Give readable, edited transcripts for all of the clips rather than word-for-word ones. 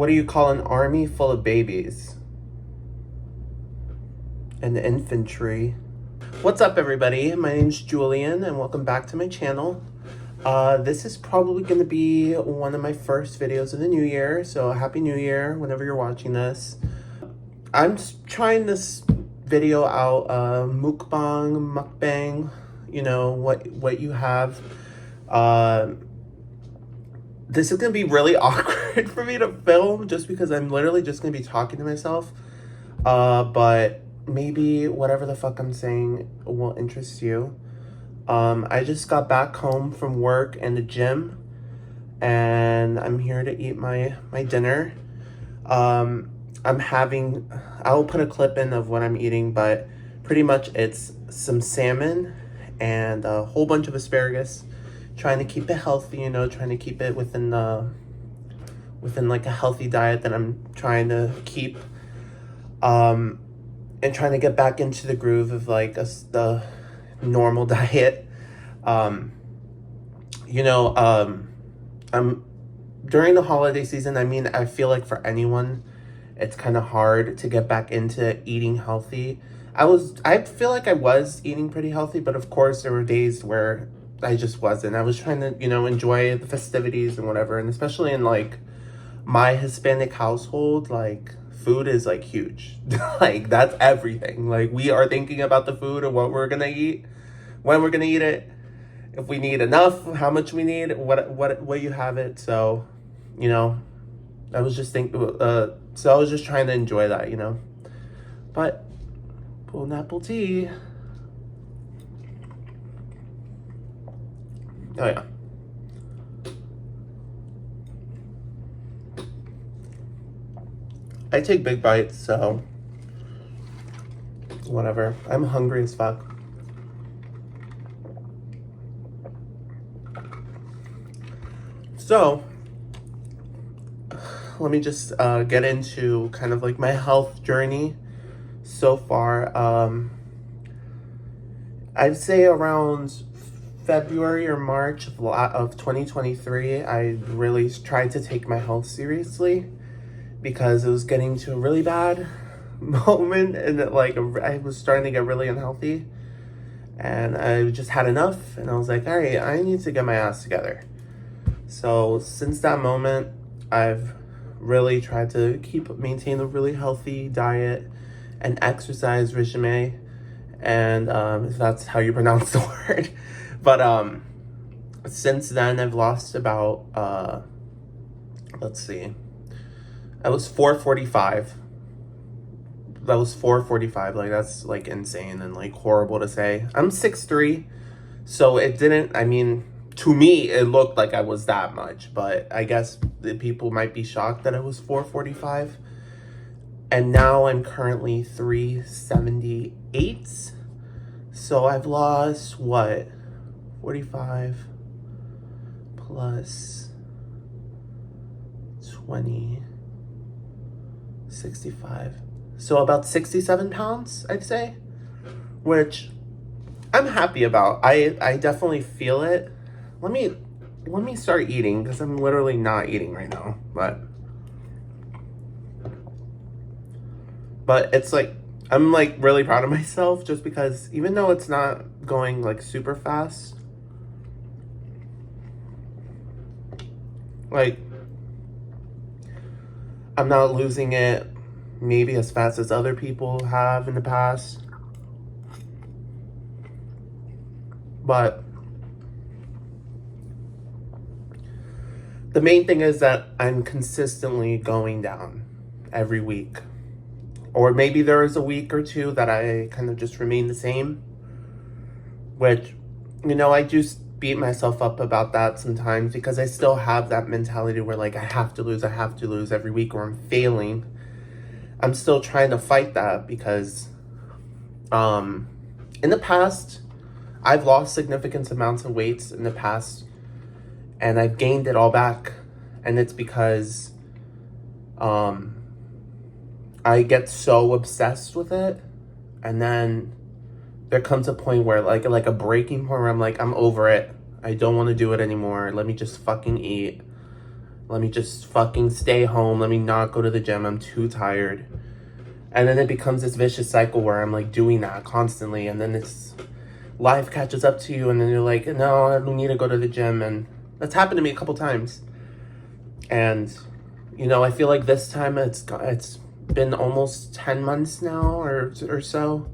What do you call an army full of babies? An infantry. What's up, everybody? My name's Julian, and welcome back to my channel. This is probably going to be one of my first videos of the new year, so Happy New Year whenever you're watching this. I'm trying this video out, mukbang, you know, what you have. This is going to be really awkward for me to film just because I'm literally just going to be talking to myself. But maybe whatever the fuck I'm saying will interest you. I just got back home from work and the gym, and I'm here to eat my dinner. I'll put a clip in of what I'm eating, but pretty much it's some salmon and a whole bunch of asparagus. Trying to keep it healthy, you know, trying to keep it within like a healthy diet that I'm trying to keep. And trying to get back into the groove of like the normal diet. I'm during the holiday season, I mean, I feel like for anyone, it's kind of hard to get back into eating healthy. I feel like I was eating pretty healthy, but of course there were days where I just wasn't. I was trying to, enjoy the festivities and whatever. And especially in like my Hispanic household, like food is like huge. Like that's everything. Like we are thinking about the food and what we're going to eat, when we're going to eat it, if we need enough, how much we need, what you have it. So, I was just so I was just trying to enjoy that, but pineapple tea. Oh yeah. I take big bites, so whatever. I'm hungry as fuck. So let me just get into kind of like my health journey so far. I'd say around February or March of 2023, I really tried to take my health seriously because it was getting to a really bad moment, and I was starting to get really unhealthy, and I just had enough, and I was like, all right, I need to get my ass together. So since that moment, I've really tried to maintain a really healthy diet and exercise regime, and if that's how you pronounce the word. But since then, I've lost about, let's see, I was 445. That was 445. Like, that's like insane and like horrible to say. I'm 6'3", so it didn't, I mean, to me, it looked like I was that much, but I guess the people might be shocked that I was 445. And now I'm currently 378. So I've lost what? 45 plus 20, 65. So about 67 pounds, I'd say, which I'm happy about. I definitely feel it. Let me start eating because I'm literally not eating right now, but it's like, I'm like really proud of myself just because even though it's not going like super fast, like I'm not losing it maybe as fast as other people have in the past, but the main thing is that I'm consistently going down every week. Or maybe there is a week or two that I kind of just remain the same, which, I do beat myself up about that sometimes because I still have that mentality where like I have to lose every week or I'm failing. I'm still trying to fight that because in the past, I've lost significant amounts of weights in the past and I've gained it all back. And it's because I get so obsessed with it, and then there comes a point where like a breaking point where I'm like, I'm over it. I don't want to do it anymore. Let me just fucking eat. Let me just fucking stay home. Let me not go to the gym. I'm too tired. And then it becomes this vicious cycle where I'm like doing that constantly. And then it's life catches up to you. And then you're like, no, I don't need to go to the gym. And that's happened to me a couple times. And, you know, I feel like this time it's been almost 10 months now or so.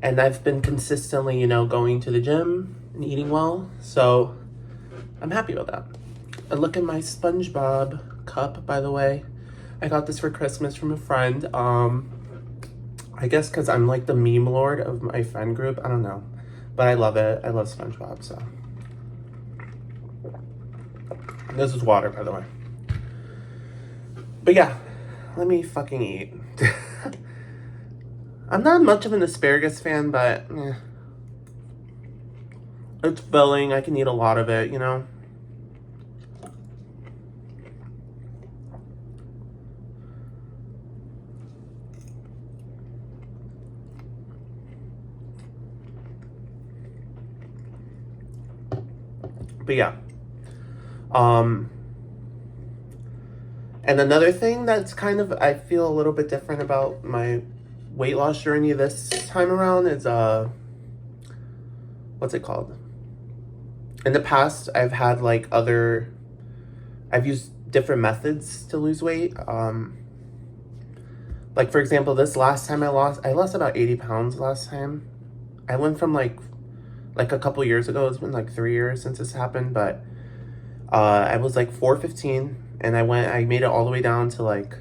And I've been consistently, you know, going to the gym and eating well. So I'm happy about that. And look at my SpongeBob cup, by the way. I got this for Christmas from a friend. I guess because I'm like the meme lord of my friend group. I don't know. But I love it. I love SpongeBob, so. This is water, by the way. But yeah, let me fucking eat. I'm not much of an asparagus fan, but it's filling. I can eat a lot of it, you know? But yeah. And another thing that's kind of, I feel a little bit different about my weight loss journey this time around is, what's it called? In the past, I've had like I've used different methods to lose weight. Like for example, this last time I lost about 80 pounds last time. I went from like a couple years ago, it's been like 3 years since this happened, but I was like 415 and I made it all the way down to like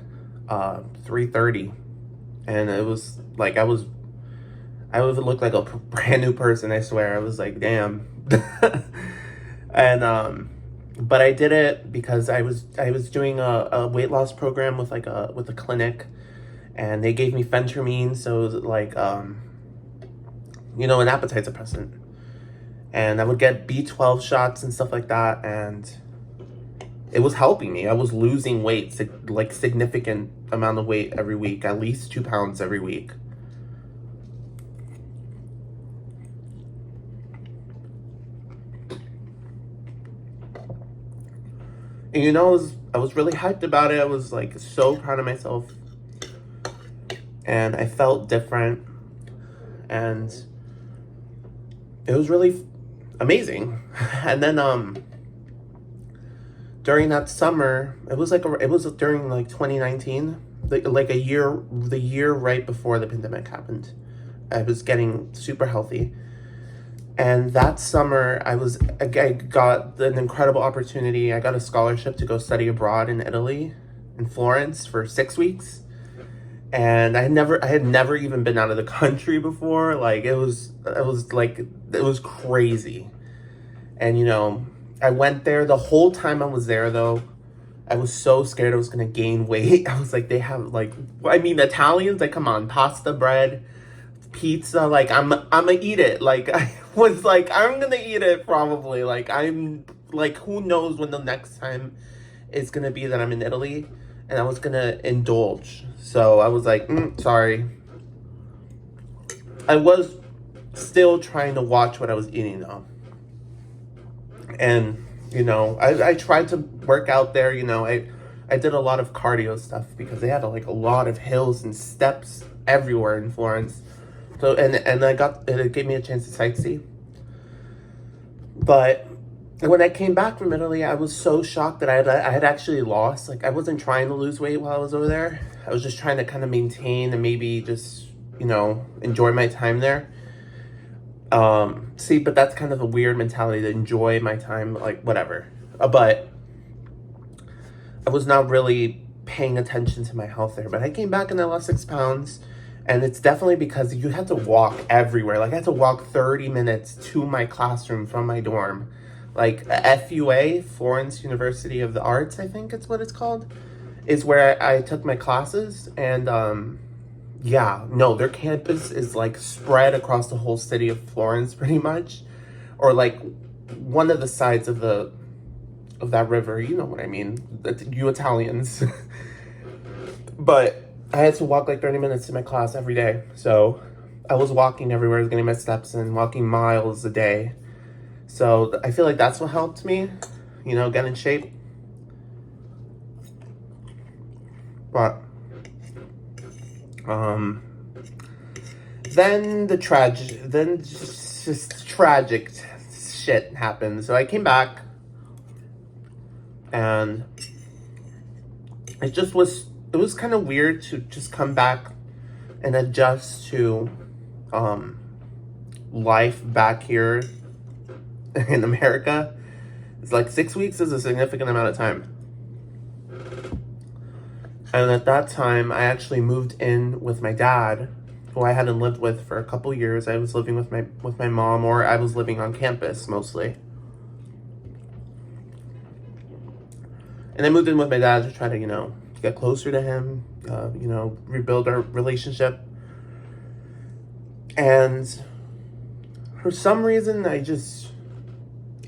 330. And it was like, I would look like a brand new person, I swear. I was like, damn. And, but I did it because I was doing a weight loss program with a clinic, and they gave me phentermine. So it was like, you know, an appetite suppressant. And I would get B12 shots and stuff like that. And it was helping me. I was losing weight, like significant amount of weight every week, at least 2 pounds every week. And you know, I was really hyped about it. I was like so proud of myself. And I felt different. And it was really amazing. And then during that summer, it was during like 2019, like the year right before the pandemic happened. I was getting super healthy. And that summer, I got an incredible opportunity. I got a scholarship to go study abroad in Italy, in Florence, for 6 weeks. And I had never even been out of the country before. Like it was crazy. And you know, I went there. The whole time I was there, though, I was so scared I was gonna gain weight. I was like, they have like, I mean, Italians, like, come on, pasta, bread, pizza, like I'm gonna eat it. Like I was like, I'm gonna eat it probably. Like I'm like, who knows when the next time it's gonna be that I'm in Italy, and I was gonna indulge. So I was like, sorry. I was still trying to watch what I was eating though. And you know, I tried to work out there. You know, I did a lot of cardio stuff because they had like a lot of hills and steps everywhere in Florence. So and it gave me a chance to sightsee. But when I came back from Italy, I was so shocked that I had actually lost. Like I wasn't trying to lose weight while I was over there. I was just trying to kind of maintain and maybe just, you know, enjoy my time there. But that's kind of a weird mentality, to enjoy my time, like whatever. But I was not really paying attention to my health there. But I came back and I lost 6 pounds. And it's definitely because you had to walk everywhere. Like I had to walk 30 minutes to my classroom from my dorm. Like FUA, Florence University of the Arts, I think it's what it's called, is where I took my classes. And yeah, no, their campus is like spread across the whole city of Florence pretty much. Or like one of the sides of that river, you know what I mean, you Italians. But I had to walk like 30 minutes to my class every day. So I was walking everywhere, getting my steps in, walking miles a day. So I feel like that's what helped me, you know, get in shape. But then just tragic shit happened. So I came back, and it was kind of weird to just come back and adjust to life back here in America. It's like 6 weeks is a significant amount of time. And at that time, I actually moved in with my dad, who I hadn't lived with for a couple years. I was living with my mom, or I was living on campus mostly. And I moved in with my dad to try to, get closer to him, rebuild our relationship. And for some reason, I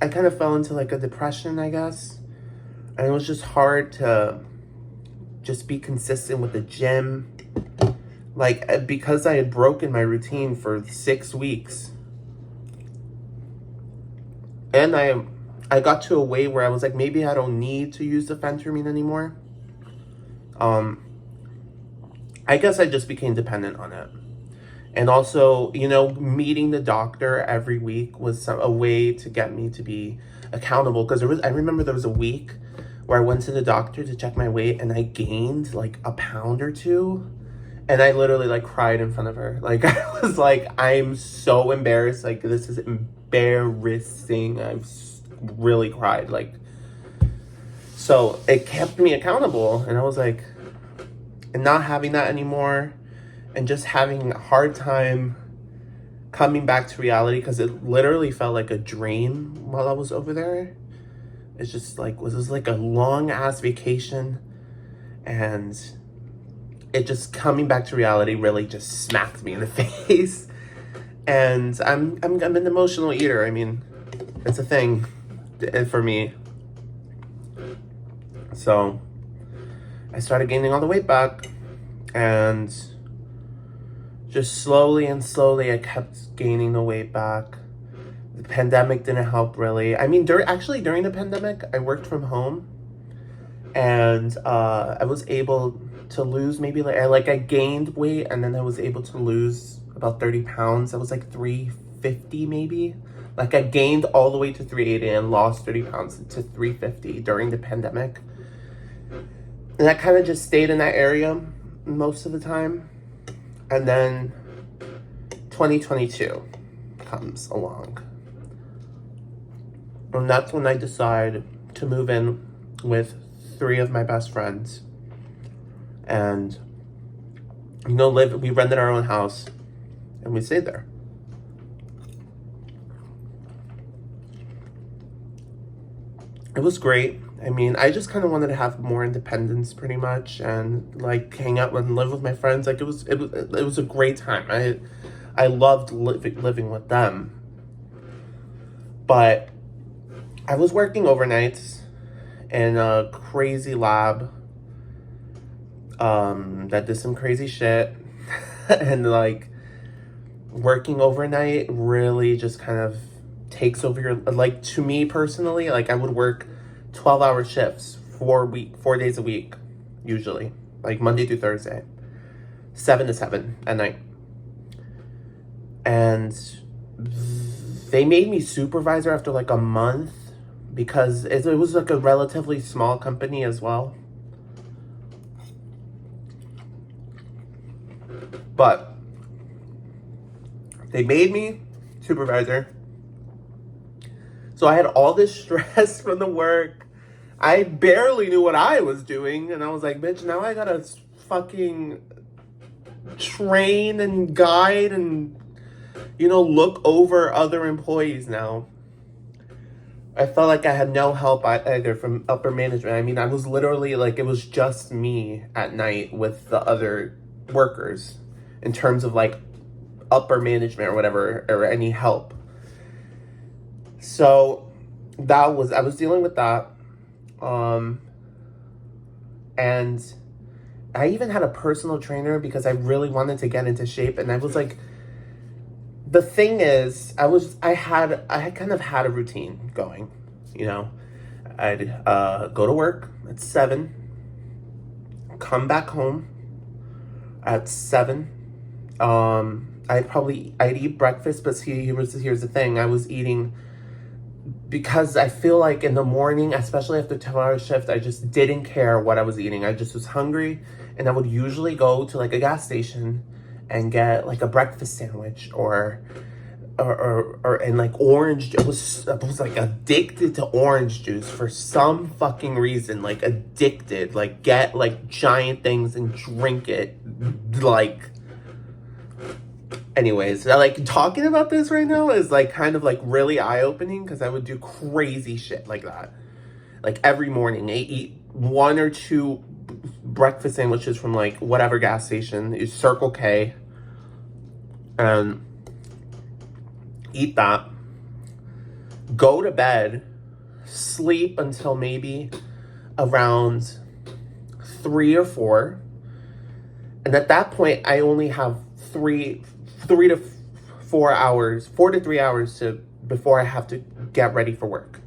kind of fell into like a depression, I guess. And it was just hard to just be consistent with the gym. Like, because I had broken my routine for 6 weeks. And I got to a way where I was like, maybe I don't need to use the phentermine anymore. I guess I just became dependent on it. And also, meeting the doctor every week was a way to get me to be accountable. Because I remember there was a week where I went to the doctor to check my weight, and I gained like a pound or two. And I literally like cried in front of her. Like, I was like, I'm so embarrassed. Like, this is embarrassing. I've really cried. Like, so it kept me accountable. And I was like, and not having that anymore, and just having a hard time coming back to reality, because it literally felt like a dream while I was over there. It's just like, was this like a long ass vacation, and it just coming back to reality really just smacked me in the face. And I'm an emotional eater. I mean, it's a thing for me. So I started gaining all the weight back, and just slowly I kept gaining the weight back. The pandemic didn't help really. I mean, during the pandemic, I worked from home, and I was able to lose maybe I gained weight, and then I was able to lose about 30 pounds. I was like 350 maybe. Like, I gained all the way to 380 and lost 30 pounds to 350 during the pandemic. And I kind of just stayed in that area most of the time. And then 2022 comes along. And that's when I decide to move in with 3 of my best friends. And, we rented our own house, and we stayed there. It was great. I mean, I just kind of wanted to have more independence, pretty much, and like hang out and live with my friends. Like, it was a great time. I loved living with them. But I was working overnights in a crazy lab that did some crazy shit. And like, working overnight really just kind of takes over your, like, to me personally, like, I would work 12-hour shifts 4 days a week, usually, like Monday through Thursday, 7 to 7 at night. And they made me supervisor after like a month, because it was like a relatively small company as well. But they made me supervisor. So I had all this stress from the work. I barely knew what I was doing. And I was like, bitch, now I gotta fucking train and guide and, look over other employees now. I felt like I had no help either from upper management. I mean, I was literally like, it was just me at night with the other workers in terms of like upper management or whatever, or any help. So I was dealing with that. And I even had a personal trainer because I really wanted to get into shape. And I was like, the thing is, I had kind of had a routine going, I'd go to work at 7, come back home at 7. I'd eat breakfast, but here's the thing. I was eating because I feel like in the morning, especially after 12-hour shift, I just didn't care what I was eating. I just was hungry, and I would usually go to like a gas station and get like a breakfast sandwich or and like orange. I was like addicted to orange juice for some fucking reason. Like addicted. Like get like giant things and drink it. Like, anyways, like talking about this right now is like kind of like really eye-opening, because I would do crazy shit like that. Like every morning, I eat 1 or 2 breakfast sandwiches from like whatever gas station, is Circle K, and eat that, go to bed, sleep until maybe around 3 or 4, and at that point I only have 3 to 4 hours, 4 to 3 hours before I have to get ready for work.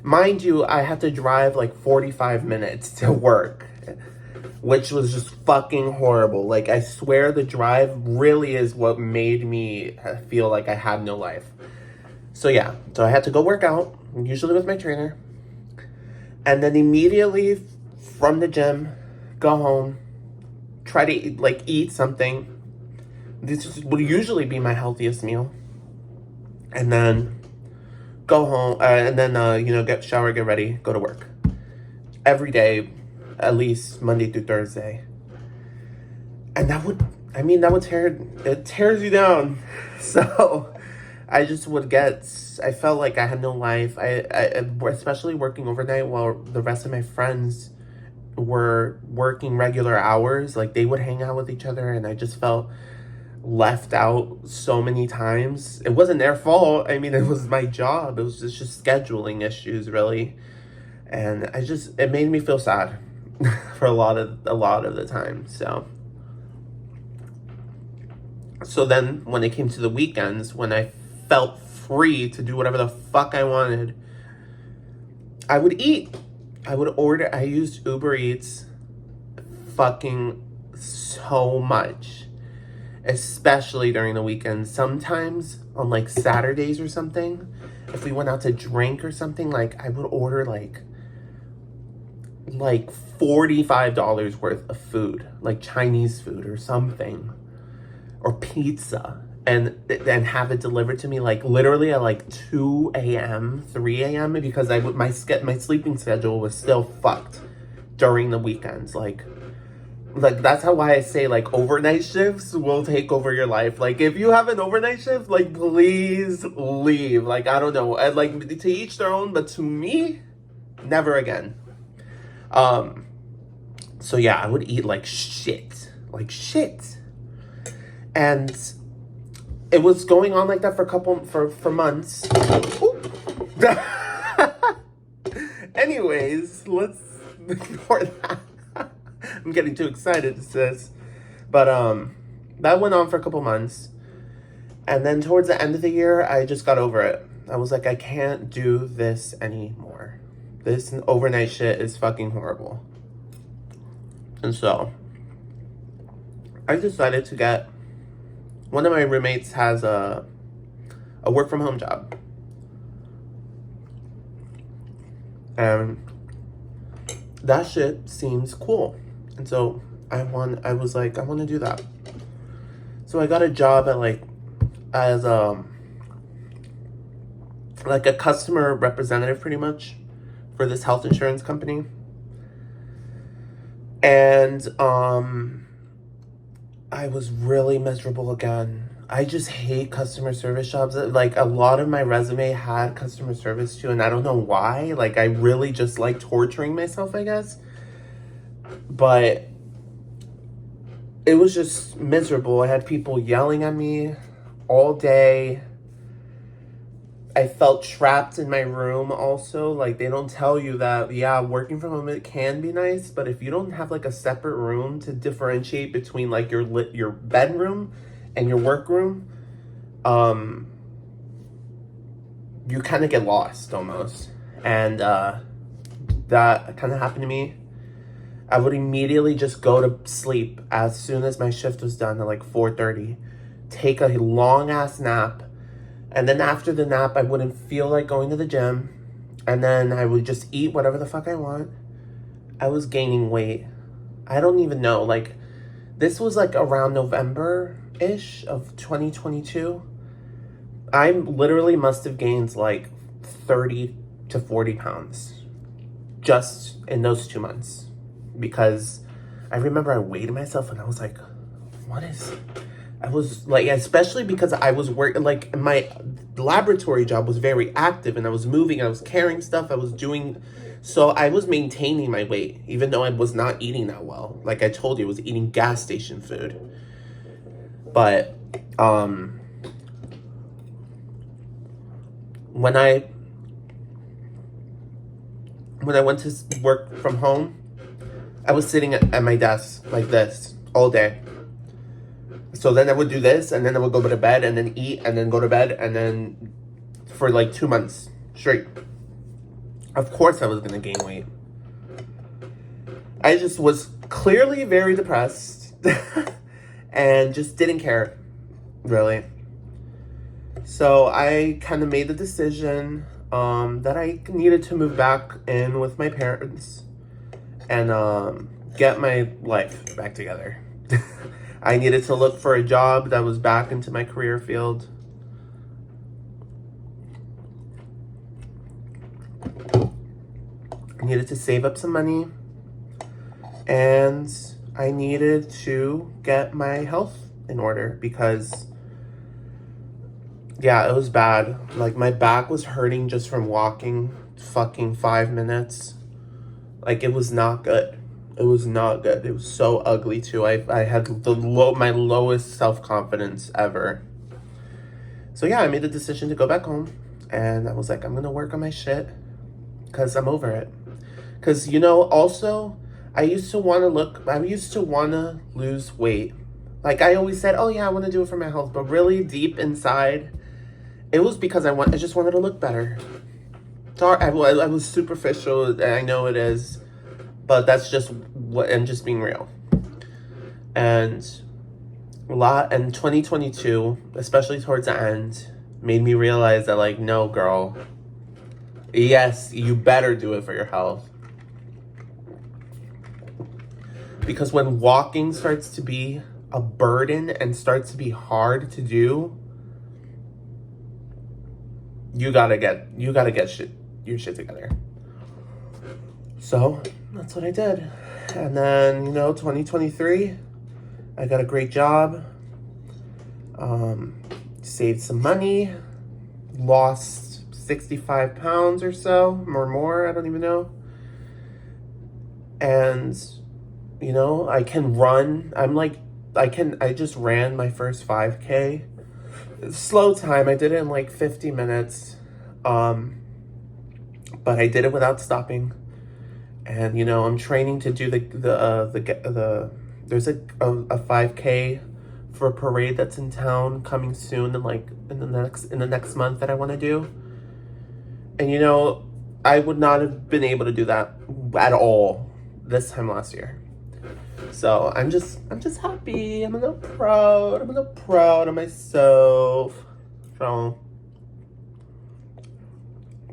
Mind you, I had to drive like 45 minutes to work, which was just fucking horrible. Like, I swear the drive really is what made me feel like I had no life. So yeah, so I had to go work out, usually with my trainer, and then immediately from the gym, go home, try to eat something. This would usually be my healthiest meal, and then go home, and then get shower, get ready, go to work every day, at least Monday through Thursday. And it tears you down. So I just I felt like I had no life. I especially working overnight while the rest of my friends were working regular hours. Like, they would hang out with each other, and I just felt left out so many times. It wasn't their fault. I mean, it was my job. It was just scheduling issues, really. And it made me feel sad for a lot of the time. So then when it came to the weekends, when I felt free to do whatever the fuck I wanted, I would eat. I used Uber Eats fucking so much, especially during the weekends. Sometimes on like Saturdays or something, if we went out to drink or something, like I would order like $45 worth of food, like Chinese food or something, or pizza, and have it delivered to me like literally at like 2 a.m., 3 a.m. because my sleeping schedule was still fucked during the weekends. Like that's why I say like overnight shifts will take over your life. Like, if you have an overnight shift, like, please leave. Like, I don't know, like, to each their own, but to me, never again. So yeah, I would eat like shit, and it was going on like that for months. Anyways, let's ignore that. I'm getting too excited, sis. But that went on for a couple months, and then towards the end of the year, I just got over it. I was like, I can't do this anymore. This overnight shit is fucking horrible. And so I decided to get, one of my roommates has a work from home job, and that shit seems cool. And so I was like, I want to do that. So I got a job at as a customer representative, pretty much, for this health insurance company. And I was really miserable again. I just hate customer service jobs. Like, a lot of my resume had customer service too, and I don't know why. Like, I really just like torturing myself, I guess. But it was just miserable. I had people yelling at me all day. I felt trapped in my room also. Like, they don't tell you that, yeah, working from home, it can be nice, but if you don't have like a separate room to differentiate between like your bedroom and your work room, you kind of get lost almost. And that kind of happened to me. I would immediately just go to sleep as soon as my shift was done at like 4:30. Take a long ass nap. And then after the nap, I wouldn't feel like going to the gym. And then I would just eat whatever the fuck I want. I was gaining weight. I don't even know. Like, this was like around November-ish of 2022. I literally must have gained like 30 to 40 pounds just in those 2 months. Because I remember I weighed myself and I was like, what is... I was like, especially because I was working, like my laboratory job was very active and I was moving, I was carrying stuff, I was doing, so I was maintaining my weight, even though I was not eating that well. Like I told you, I was eating gas station food. But, when I went to work from home, I was sitting at my desk like this all day. So then I would do this, and then I would go to bed, and then eat, and then go to bed, and then for like 2 months straight. Of course I was going to gain weight. I just was clearly very depressed and just didn't care, really. So I kind of made the decision that I needed to move back in with my parents and get my life back together. I needed to look for a job that was back into my career field. I needed to save up some money. And I needed to get my health in order because, yeah, it was bad. Like, my back was hurting just from walking fucking 5 minutes. Like, it was not good. It was not good. It was so ugly too. I had my lowest self-confidence ever. So yeah, I made the decision to go back home. And I was like, I'm going to work on my shit. Because I'm over it. Because, you know, also, I used to want to lose weight. Like, I always said, oh yeah, I want to do it for my health. But really, deep inside, it was because I just wanted to look better. Sorry, I was superficial, and I know it is. But that's just what, and just being real. And 2022, especially towards the end, made me realize that, like, no, girl. Yes, you better do it for your health. Because when walking starts to be a burden and starts to be hard to do, you gotta get your shit together. So that's what I did. And then, 2023, I got a great job, saved some money, lost 65 pounds or so, or more, I don't even know. And, I can run. I just ran my first 5K. Slow time. I did it in like 50 minutes. But I did it without stopping. And, I'm training to do there's a 5K for a parade that's in town coming soon in the next month that I want to do. And, I would not have been able to do that at all this time last year. So I'm just happy. I'm a little proud of myself. So,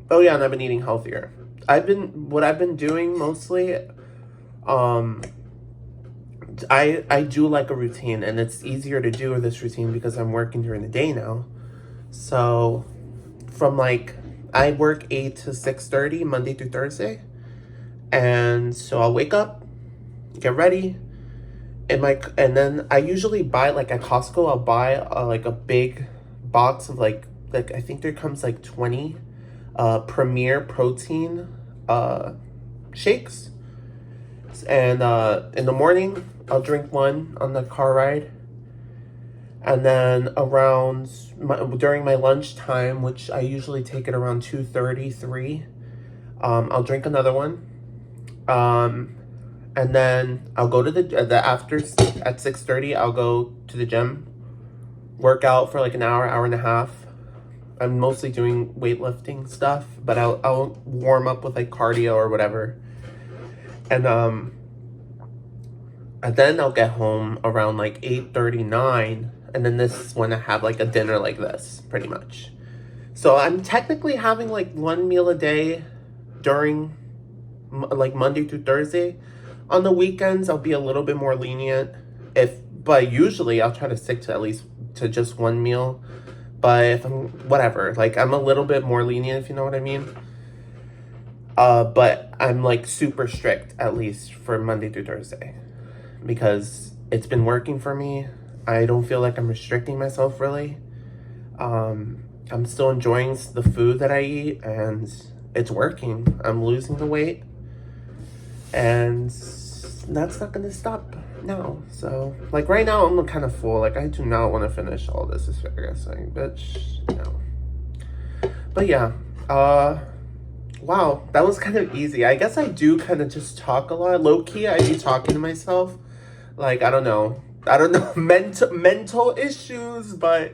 oh yeah, and I've been eating healthier. What I've been doing mostly, I do like a routine, and it's easier to do this routine because I'm working during the day now. So I work 8 to 6:30 Monday through Thursday. And so I'll wake up, get ready, and then I usually buy, like at Costco, I'll buy a big box of like I think there comes like 20 Premier Protein shakes. And in the morning, I'll drink one on the car ride. And then during my lunchtime, which I usually take it around 2:30, 3, I'll drink another one. And then I'll go to the after at 6:30. I'll go to the gym, work out for like an hour and a half. I'm mostly doing weightlifting stuff, but I'll warm up with like cardio or whatever. And And then I'll get home around like 8:39, and then this is when I have like a dinner like this, pretty much. So I'm technically having like one meal a day during like Monday through Thursday. On the weekends, I'll be a little bit more lenient. But usually I'll try to stick to at least to just one meal. But if I'm, whatever, like I'm a little bit more lenient, if you know what I mean. But I'm like super strict, at least for Monday through Thursday, because it's been working for me. I don't feel like I'm restricting myself really. I'm still enjoying the food that I eat, and it's working. I'm losing the weight, and that's not gonna stop now. So like right now I'm kind of full. Like I do not want to finish all this asparagus thing, bitch. No. But yeah, wow, that was kind of easy. I guess I do kind of just talk a lot. Low key, I be talking to myself. Like I don't know, mental issues, but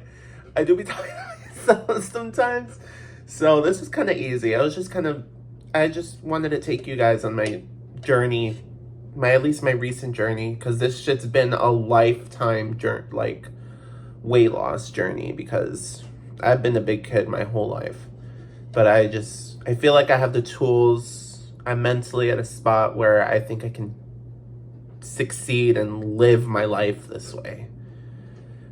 I do be talking to myself sometimes. So this was kind of easy. I just wanted to take you guys on my journey, at least my recent journey, because this shit's been a lifetime journey, like weight loss journey, because I've been a big kid my whole life. But I feel like I have the tools. I'm mentally at a spot where I think I can succeed and live my life this way.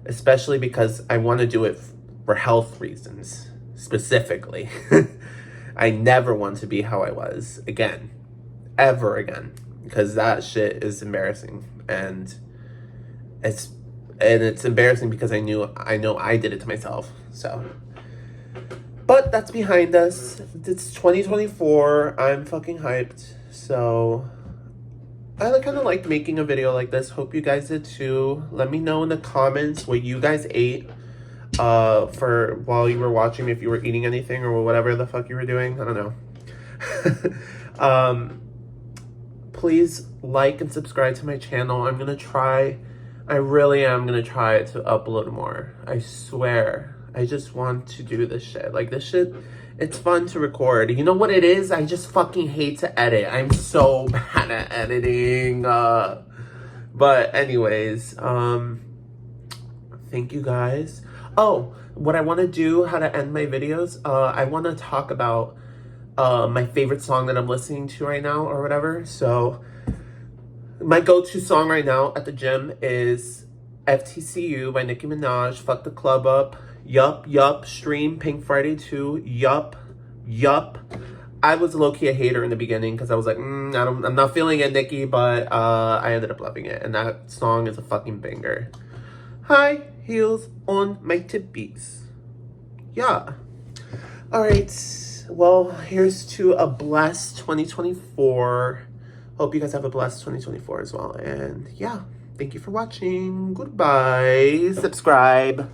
Especially because I want to do it for health reasons, specifically. I never want to be how I was again. Ever again. Because that shit is embarrassing. And it's embarrassing because I know I did it to myself. So, but that's behind us. It's 2024. I'm fucking hyped. So I kind of liked making a video like this. Hope you guys did too. Let me know in the comments what you guys ate for while you were watching, if you were eating anything or whatever the fuck you were doing. I don't know. Please like and subscribe to my channel. I really am gonna try to upload more. I swear. I just want to do this shit. Like this shit, it's fun to record. You know what it is? I just fucking hate to edit. I'm so bad at editing. But anyways, thank you guys. Oh, what I want to do, how to end my videos, I want to talk about my favorite song that I'm listening to right now or whatever. So my go-to song right now at the gym is FTCU by Nicki Minaj, Fuck the Club Up. Yup, stream Pink Friday 2. Yup. I was low-key a hater in the beginning because I was like, I'm not feeling it, Nicki, but I ended up loving it, and that song is a fucking banger. High heels on my tippies. Yeah. Alright, well, here's to a blessed 2024. Hope you guys have a blessed 2024 as well, and yeah, thank you for watching. Goodbye. Subscribe.